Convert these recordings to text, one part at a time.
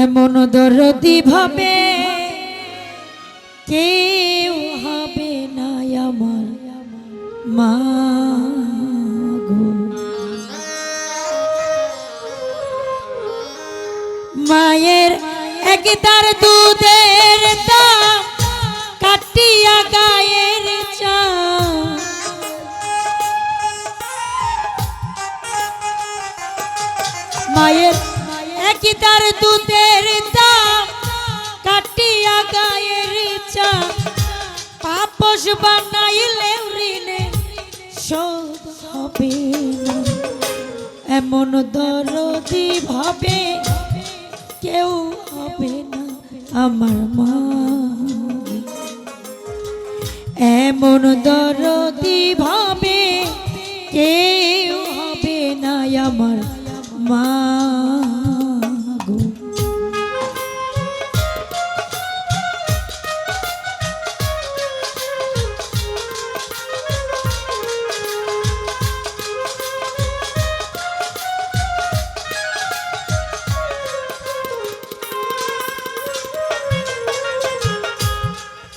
এমন দরদি ভাবে কেউ হবে না আমার মা গো। মায়ের একদার দুধের দাম কাটিয়া গায়ের চা, মায়ের একদার দুধের দাম কাটিয়া গায়ের চা, পাপস বানাইলে ঋণে শোধ হবে না। এমন দরদি ভাবে কেউ হবে না আমার মা, এমন দরদি ভাবে কেউ হবে না আমার মা গো।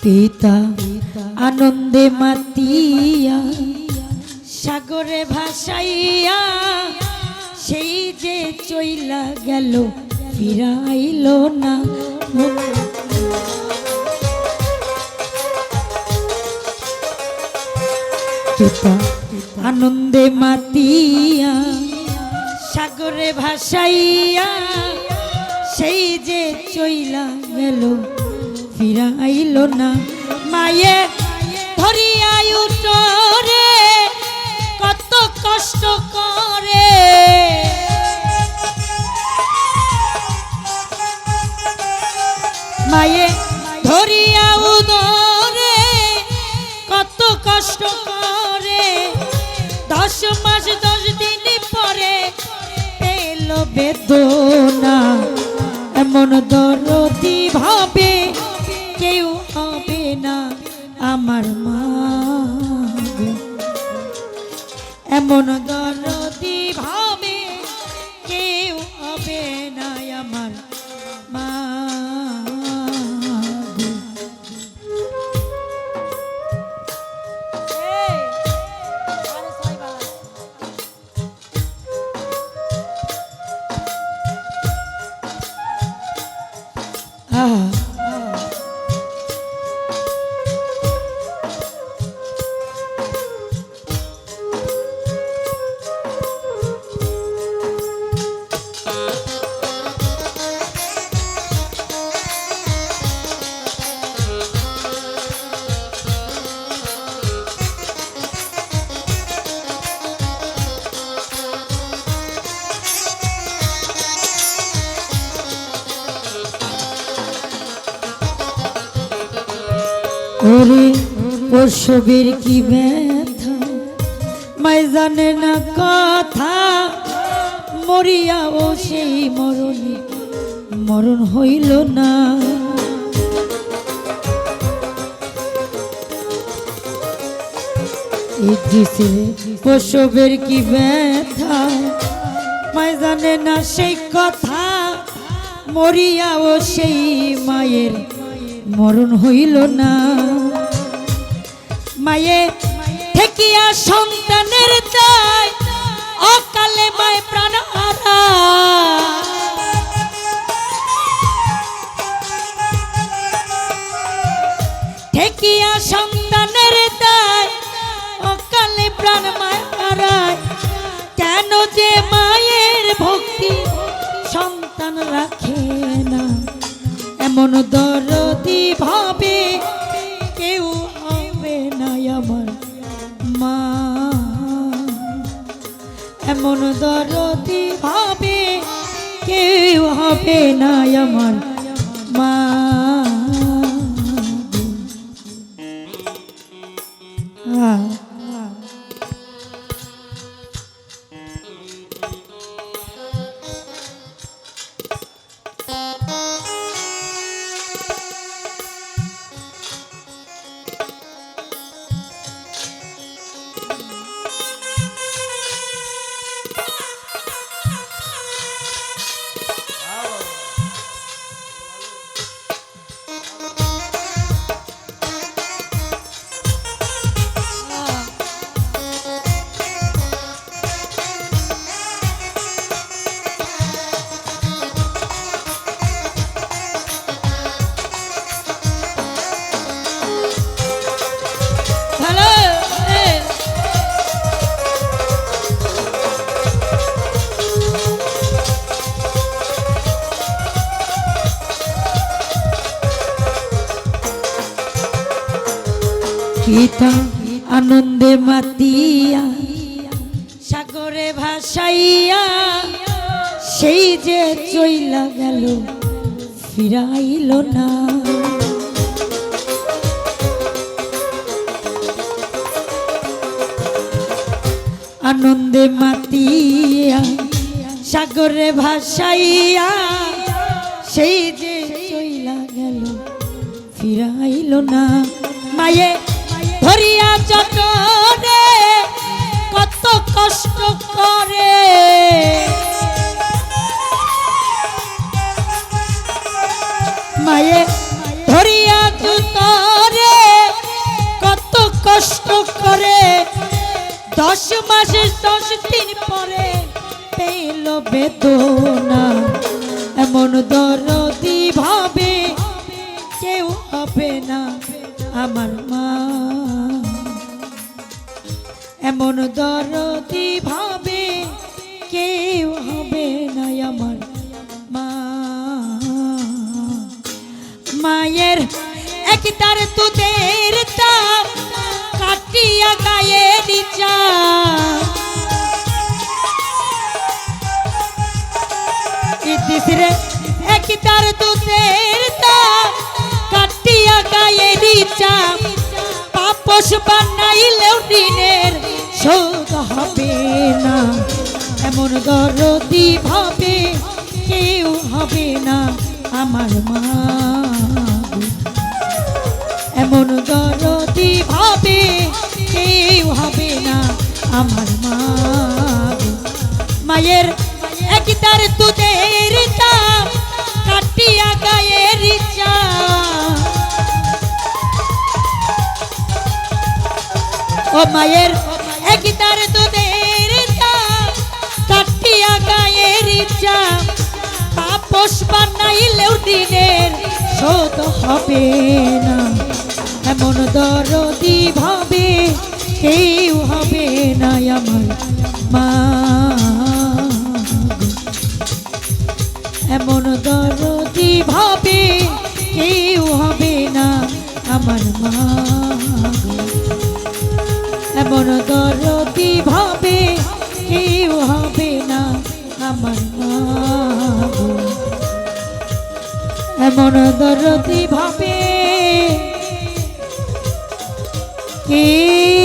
পিতা আনন্দে মাতিয়া সাগরে ভাসাইয়া, সেই যে চইলা গেল ফিরাইল না। পিতা আনন্দে মাতিয়া সাগরে ভাসাইয়া, সেই যে চইলা গেল ফিরাইল না। মায়ে ধরিয়া উঠরে কত কষ্ট করে, মায়ে ধরিয়া উদরে কত কষ্ট করে, 10 মাস 10 দিন পরে পেল বেদনা। এমন দরদি ভাবে কেউ হবে না আমার মা গো। এমন দরদি ভাবে কেউ হবে না আমার মা গো। ওরে প্রসবের কি ব্যথা মাই জানে না কথা, মরিয়াও সেই মরণে মরণ হইল না। প্রসবের কি ব্যথা মাই জানে না সেই কথা, মরিয়াও সেই মায়ের মরণ হইল না। মায়ে ঠেকিয়া সন্তানের দায় অকালে মায় প্রাণ হারা, ঠেকিয়া সন্তানের দায় অকালে প্রাণ মায় হারায়। কেন যে মায়ের ভক্তি সন্তান রাখে না, এমন দরদি ভাবে কেউ হবে না আমার মা। এমন দরদি ভাবে কেউ হবে না আমার মা। গীতা আনন্দে মাতিয়া সাগরে ভাসাইয়া সেই যে চইলা গেল ফিরাইল না। আনন্দে মাতিয়া সাগরে ভাসাইয়া সেই যে চইলা গেল ফিরাইল না। মায়ে ধরিয়া যতনে কত কষ্ট করে, মায়ে ধরিয়া যতনে কত কষ্ট করে, 10 মাসে 10 দিন পরে পেল বেদনা। এমন দরদি ভাবে কেউ হবে না আমার মা, এমন দরদি ভাবে কেউ হবে না আমার মা। মায়ের একটার দুধের দাম কাটিয়া গায়ে নিচা, ইতিসরে একটার দুধের দাম কাটিয়া গায়ে নিচা, পাপস বানাইলেও দিনের শোধ হবে না। এমন দরদি ভাবে কেউ হবে না আমার মা, এমন দরদি ভাবে কেউ হবে না আমার মা। মায়ের একটার দুধের দাম কাটিয়া গায়ের চা, ও মায়ের একটার দুধের দাম কাটিয়া গায়ের চা, পাপস বানাইলেও দিনের শোধ হবে না। এমন দরদি ভাবে কেউ হবে না আমার মা, এমন দরদি ভাবে কেউ হবে না আমার মা, এমন দরদি ভাবে কেউ হবে না আমার মা, এমন দরদি ভাবে কেউ